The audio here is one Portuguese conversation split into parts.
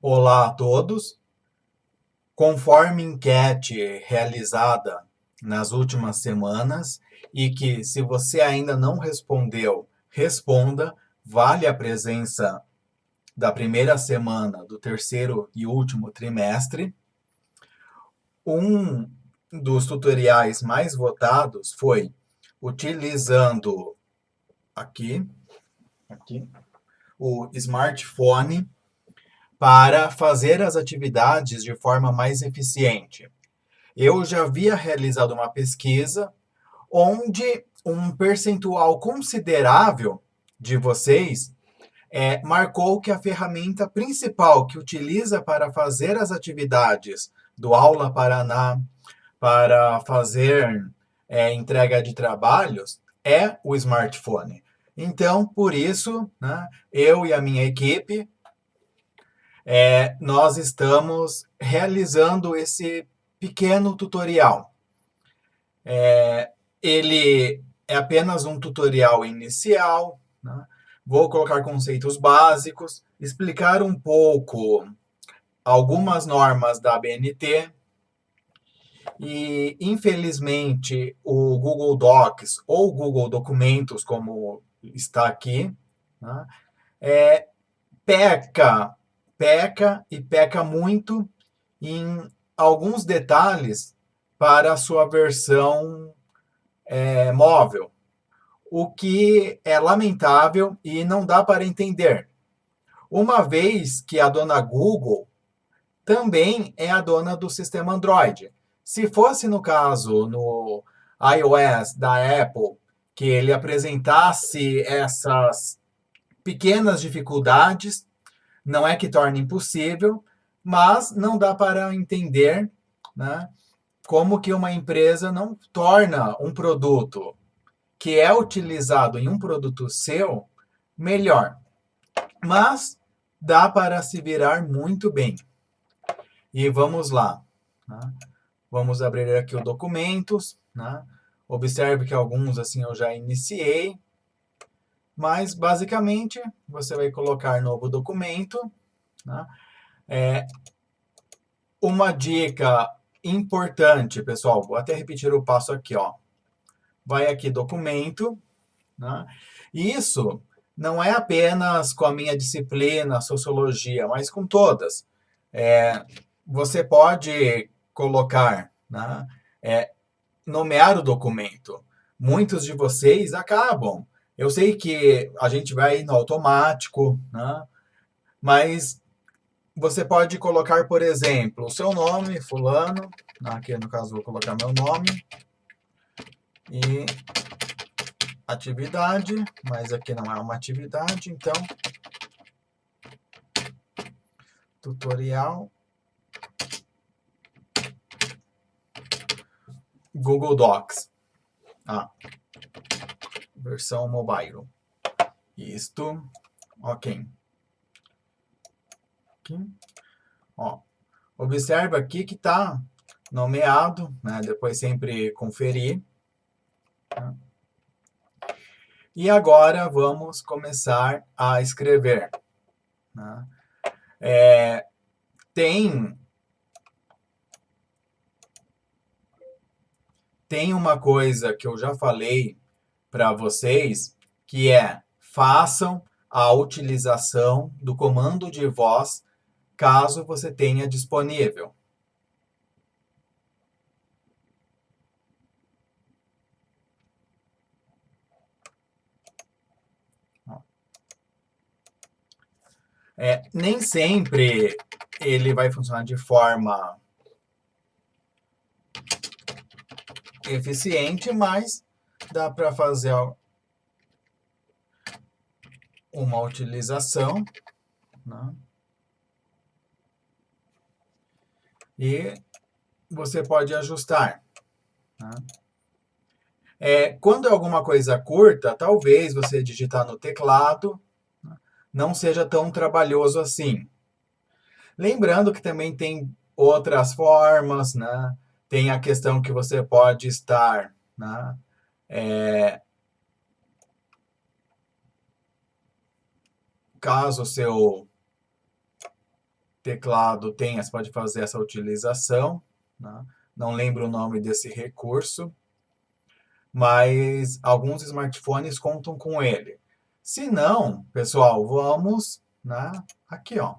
Olá a todos. Conforme enquete realizada nas últimas semanas e que, se você ainda não respondeu, responda, vale a presença da primeira semana do terceiro e último trimestre. Um dos tutoriais mais votados foi utilizando aqui, aqui o smartphone para fazer as atividades de forma mais eficiente. Eu já havia realizado uma pesquisa onde um percentual considerável de vocês marcou que a ferramenta principal que utiliza para fazer as atividades do Aula Paraná, para fazer entrega de trabalhos, é o smartphone. Então, por isso, né, eu e a minha equipe, nós estamos realizando esse pequeno tutorial. Ele é apenas um tutorial inicial, né? Vou colocar conceitos básicos, explicar um pouco algumas normas da ABNT e, infelizmente, o Google Docs ou Google Documentos, como está aqui, né? é, peca, peca e peca muito em alguns detalhes para a sua versão móvel, o que é lamentável e não dá para entender, uma vez que a dona Google também é a dona do sistema Android. Se fosse no caso no iOS da Apple, que ele apresentasse essas pequenas dificuldades, não é que torne impossível, mas não dá para entender, né, como que uma empresa não torna um produto que é utilizado em um produto seu melhor. Mas dá para se virar muito bem. E vamos lá. Né? Vamos abrir aqui o documentos. Né? Observe que alguns assim eu já iniciei. Mas basicamente você vai colocar novo documento. Né? É, uma dica importante, pessoal. Vou até repetir o passo aqui, ó. Vai aqui documento. Né? Isso não é apenas com a minha disciplina, sociologia, mas com todas. Você pode colocar, né, nomear o documento. Muitos de vocês acabam. Eu sei que a gente vai no automático, né, mas você pode colocar, por exemplo, o seu nome, fulano, aqui no caso vou colocar meu nome, e atividade, mas aqui não é uma atividade, então tutorial Google Docs. Versão mobile. Isto, ok. Aqui. Ó, observa aqui que está nomeado, né? Depois sempre conferir. Tá? E agora vamos começar a escrever. Né? Tem uma coisa que eu já falei para vocês, que é façam a utilização do comando de voz caso você tenha disponível. Nem sempre ele vai funcionar de forma eficiente, mas dá para fazer uma utilização, né? E você pode ajustar. Né? Quando é alguma coisa curta, talvez você digitar no teclado, né, não seja tão trabalhoso assim. Lembrando que também tem outras formas, né? Tem a questão que você pode estar, né? Caso o seu teclado tem, você pode fazer essa utilização, né? Não lembro o nome desse recurso, mas alguns smartphones contam com ele. Se não, pessoal, vamos, né, aqui, ó.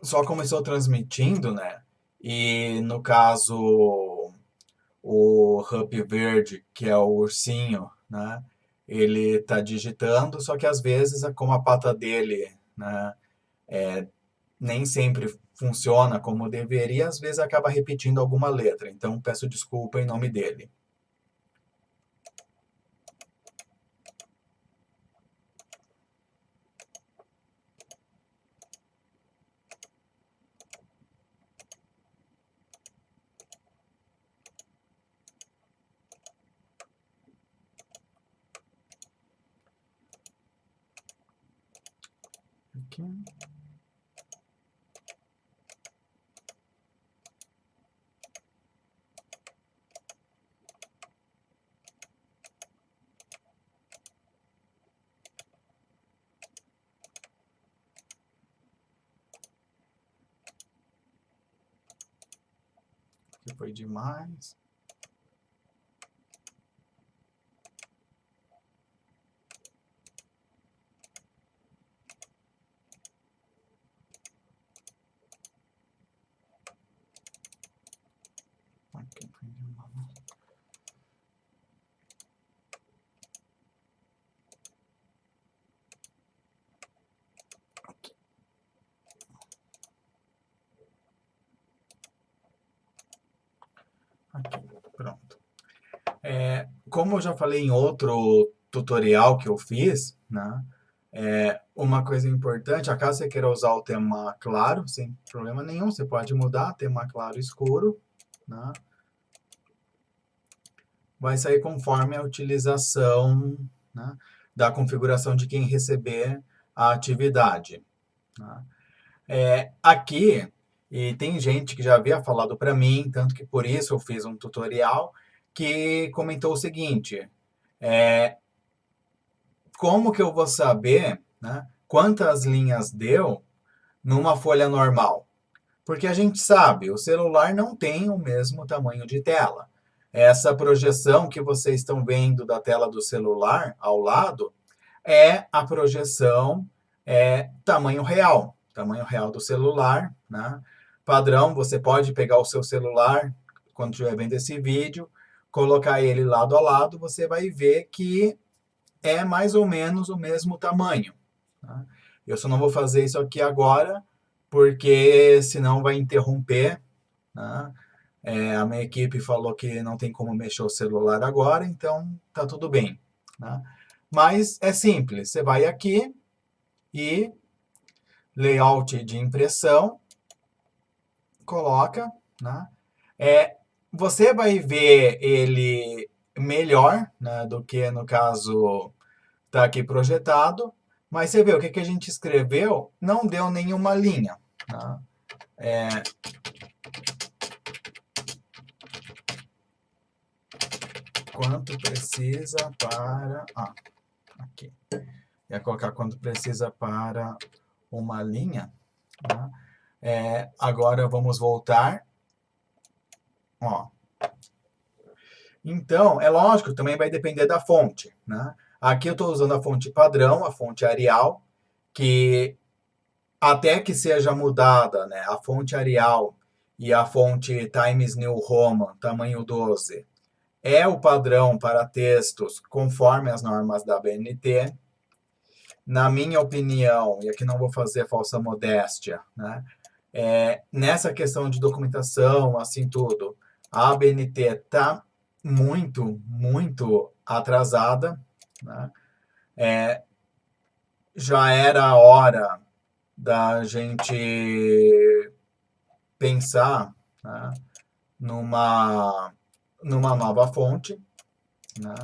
Só começou transmitindo, né? E no caso, o Hup Verde, que é o ursinho, né? Ele tá digitando, só que às vezes, como a pata dele, né, nem sempre funciona como deveria, às vezes acaba repetindo alguma letra. Então, peço desculpa em nome dele. Aqui. Aqui foi demais. Aqui foi demais. Aqui, pronto. Como eu já falei em outro tutorial que eu fiz, né? Uma coisa importante, acaso você queira usar o tema claro, sem problema nenhum, você pode mudar tema claro escuro, né? Vai sair conforme a utilização, né, da configuração de quem receber a atividade, né? Aqui, e tem gente que já havia falado para mim, tanto que por isso eu fiz um tutorial, que comentou o seguinte, como que eu vou saber, né, quantas linhas deu numa folha normal? Porque a gente sabe, o celular não tem o mesmo tamanho de tela. Essa projeção que vocês estão vendo da tela do celular ao lado é a projeção tamanho real do celular, né? Padrão, você pode pegar o seu celular quando estiver vendo esse vídeo, colocar ele lado a lado, você vai ver que é mais ou menos o mesmo tamanho, tá? Eu só não vou fazer isso aqui agora, porque senão vai interromper, né? A minha equipe falou que não tem como mexer o celular agora, então tá tudo bem, né? Mas é simples, você vai aqui e layout de impressão, coloca, né? Você vai ver ele melhor, né, do que no caso está aqui projetado, mas você vê o que, que a gente escreveu, não deu nenhuma linha, tá? Quanto precisa para... aqui. Ia colocar quanto precisa para uma linha, tá? Agora vamos voltar. Ó. Então, é lógico, também vai depender da fonte, né? Aqui eu estou usando a fonte padrão, a fonte Arial, que até que seja mudada, né, a fonte Arial e a fonte Times New Roman, tamanho 12, é o padrão para textos conforme as normas da BNT. Na minha opinião, e aqui não vou fazer falsa modéstia, né, nessa questão de documentação, assim tudo, a BNT está muito, muito atrasada, né? Já era a hora da gente pensar, né, numa nova fonte, né,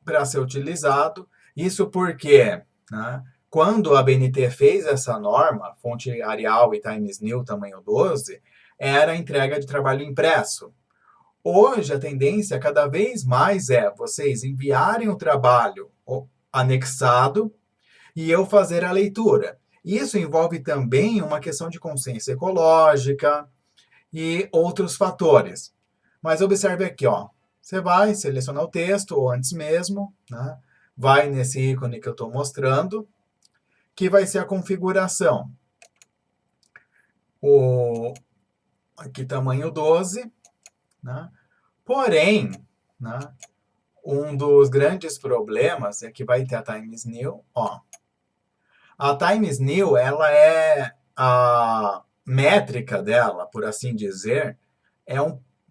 para ser utilizado. Isso porque, né, quando a BNT fez essa norma, fonte Arial e Times New tamanho 12, era entrega de trabalho impresso. Hoje, a tendência cada vez mais é vocês enviarem o trabalho anexado e eu fazer a leitura. Isso envolve também uma questão de consciência ecológica e outros fatores. Mas observe aqui, ó. Você vai selecionar o texto, ou antes mesmo, né? Vai nesse ícone que eu estou mostrando, que vai ser a configuração. Aqui, tamanho 12, né? Porém, né, um dos grandes problemas é que vai ter a Times New, ó. A Times New, ela é a métrica dela, por assim dizer, é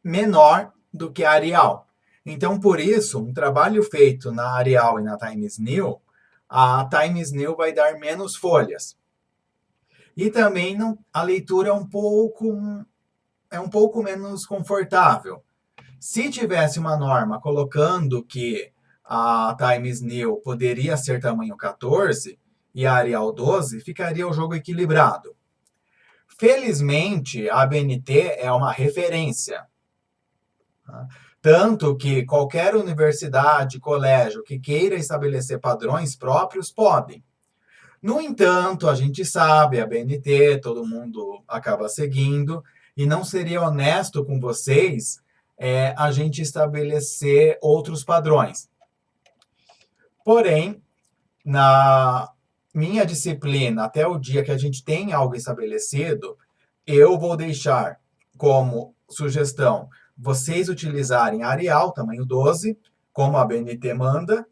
menor do que a Arial. Então, por isso, um trabalho feito na Arial e na Times New, a Times New vai dar menos folhas. E também a leitura é um pouco menos confortável. Se tivesse uma norma colocando que a Times New poderia ser tamanho 14 e a Arial 12, ficaria o jogo equilibrado. Felizmente, a ABNT é uma referência. Tanto que qualquer universidade, colégio que queira estabelecer padrões próprios, podem. No entanto, a gente sabe, a BNT, todo mundo acaba seguindo, e não seria honesto com vocês a gente estabelecer outros padrões. Porém, na minha disciplina, até o dia que a gente tem algo estabelecido, eu vou deixar como sugestão vocês utilizarem Arial, tamanho 12, como a BNT manda,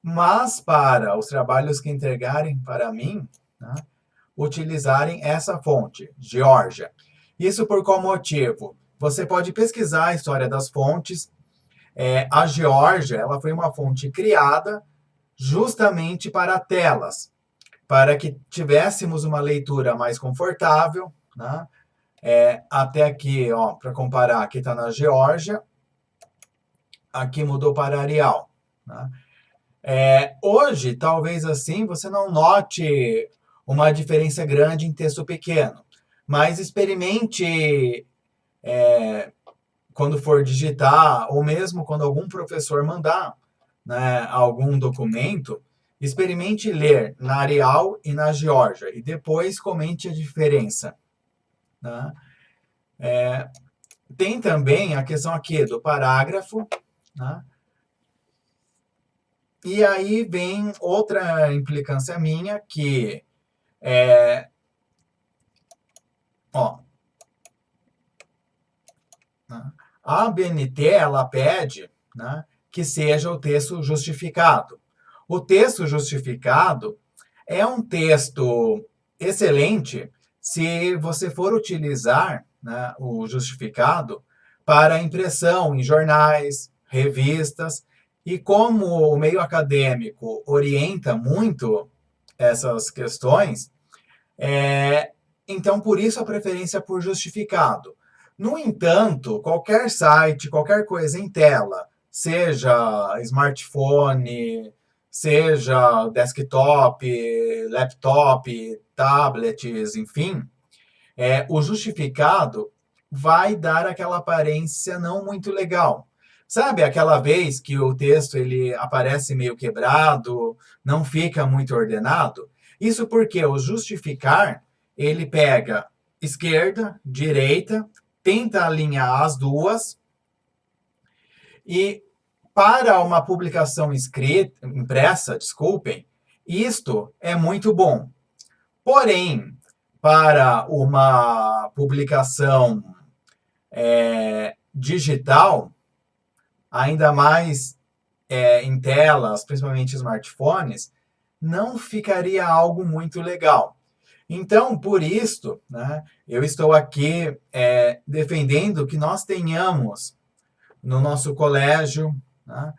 mas para os trabalhos que entregarem para mim, né, utilizarem essa fonte, Georgia. Isso por qual motivo? Você pode pesquisar a história das fontes. A Georgia, ela foi uma fonte criada justamente para telas, para que tivéssemos uma leitura mais confortável, né? Até aqui, ó, para comparar, aqui está na Geórgia, aqui mudou para Arial. Né? Hoje, talvez assim, você não note uma diferença grande em texto pequeno, mas experimente quando for digitar, ou mesmo quando algum professor mandar, né, algum documento, experimente ler na Arial e na Geórgia, e depois comente a diferença. Né? Tem também a questão aqui do parágrafo, né? E aí vem outra implicância minha, que ó, né? A ABNT, ela pede, né, que seja o texto justificado. O texto justificado é um texto excelente se você for utilizar, né, o justificado para impressão em jornais, revistas, e como o meio acadêmico orienta muito essas questões, então por isso a preferência por justificado. No entanto, qualquer site, qualquer coisa em tela, seja smartphone, seja desktop, laptop, tablets, enfim, o justificado vai dar aquela aparência não muito legal. Sabe aquela vez que o texto ele aparece meio quebrado, não fica muito ordenado? Isso porque o justificar, ele pega esquerda, direita, tenta alinhar as duas, e para uma publicação impressa, desculpem, isto é muito bom. Porém, para uma publicação digital, ainda mais em telas, principalmente smartphones, não ficaria algo muito legal. Então, por isso, né, eu estou aqui defendendo que nós tenhamos no nosso colégio, né,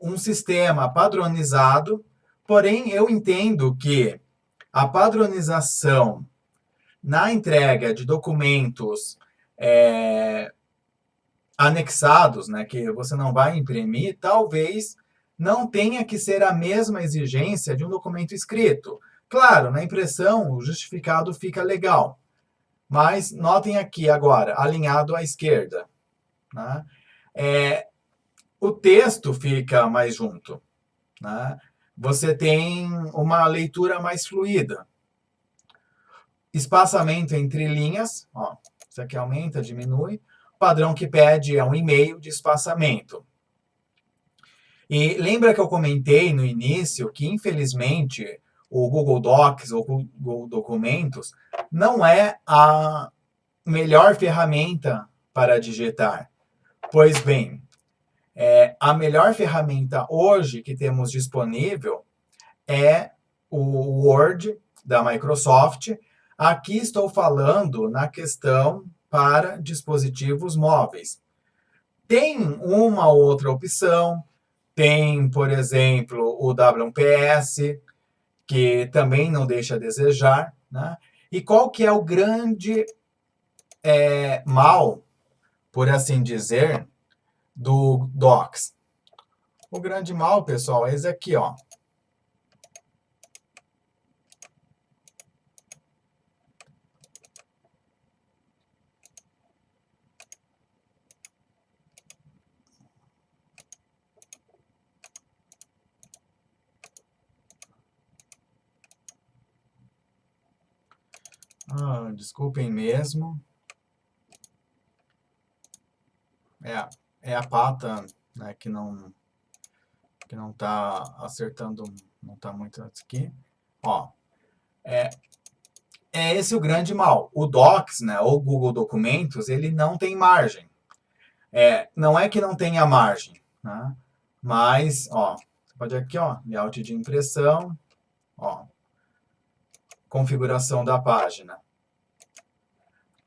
um sistema padronizado, porém eu entendo que a padronização na entrega de documentos anexados, né, que você não vai imprimir, talvez não tenha que ser a mesma exigência de um documento escrito. Claro, na impressão, o justificado fica legal, mas notem aqui agora, alinhado à esquerda. Né? o texto fica mais junto, né? Você tem uma leitura mais fluida. Espaçamento entre linhas, ó, isso aqui aumenta, diminui. O padrão que pede é 1,5 de espaçamento. E lembra que eu comentei no início que, infelizmente, o Google Docs ou Google Documentos não é a melhor ferramenta para digitar. Pois bem, a melhor ferramenta hoje que temos disponível é o Word da Microsoft. Aqui estou falando na questão para dispositivos móveis. Tem uma outra opção, tem, por exemplo, o WPS, que também não deixa a desejar, né? E qual que é o grande mal, por assim dizer, do Docs? O grande mal, pessoal, é esse aqui, ó. Desculpem mesmo. É a pata, né, que não está acertando, não está muito aqui. Ó, é esse o grande mal. O Docs, né, ou Google Documentos, ele não tem margem. Não é que não tenha margem, né? Mas, ó, você pode aqui, ó, layout de impressão, ó, configuração da página.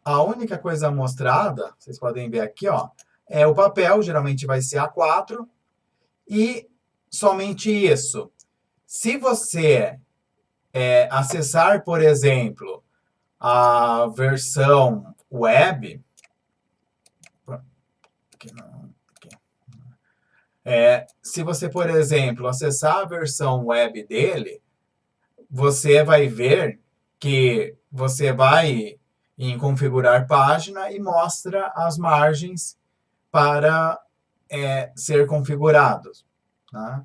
A única coisa mostrada, vocês podem ver aqui, ó, é o papel, geralmente vai ser A4, e somente isso. Se você acessar, por exemplo, a versão web, se você, por exemplo, acessar a versão web dele, você vai ver que você vai em configurar página e mostra as margens para ser configurados. Tá?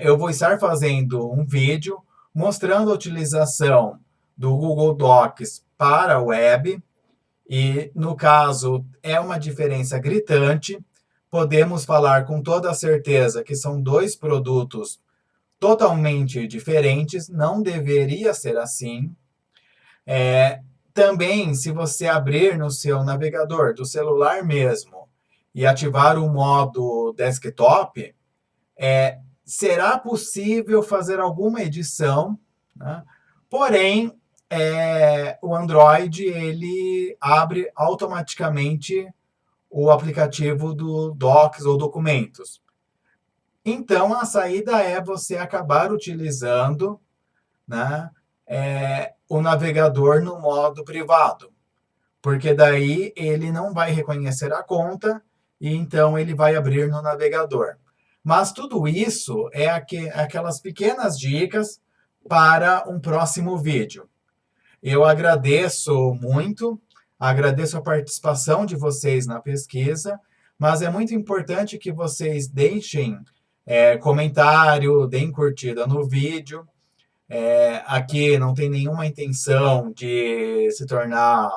Eu vou estar fazendo um vídeo mostrando a utilização do Google Docs para a web e, no caso, é uma diferença gritante. Podemos falar com toda certeza que são dois produtos totalmente diferentes, não deveria ser assim. Também, se você abrir no seu navegador do celular mesmo e ativar o modo desktop, será possível fazer alguma edição, né? Porém, o Android ele abre automaticamente o aplicativo do Docs ou Documentos. Então, a saída é você acabar utilizando, né, o navegador no modo privado, porque daí ele não vai reconhecer a conta e então ele vai abrir no navegador. Mas tudo isso é aquelas pequenas dicas para um próximo vídeo. Eu agradeço muito, agradeço a participação de vocês na pesquisa, mas é muito importante que vocês deixem comentário, deem curtida no vídeo. Aqui não tem nenhuma intenção de se tornar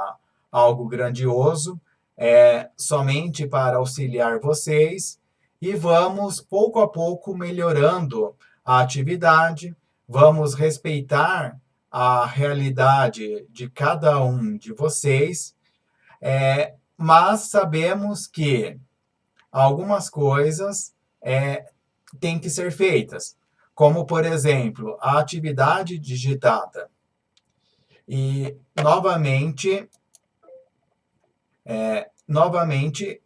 algo grandioso, somente para auxiliar vocês e vamos pouco a pouco melhorando a atividade, vamos respeitar a realidade de cada um de vocês, mas sabemos que algumas coisas têm que ser feitas, como, por exemplo, a atividade digitada. E, novamente,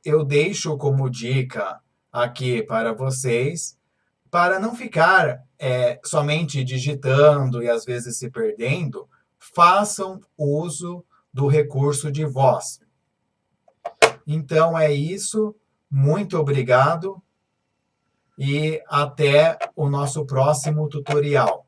eu deixo como dica aqui para vocês, para não ficar somente digitando e às vezes se perdendo, façam uso do recurso de voz. Então é isso, muito obrigado e até o nosso próximo tutorial.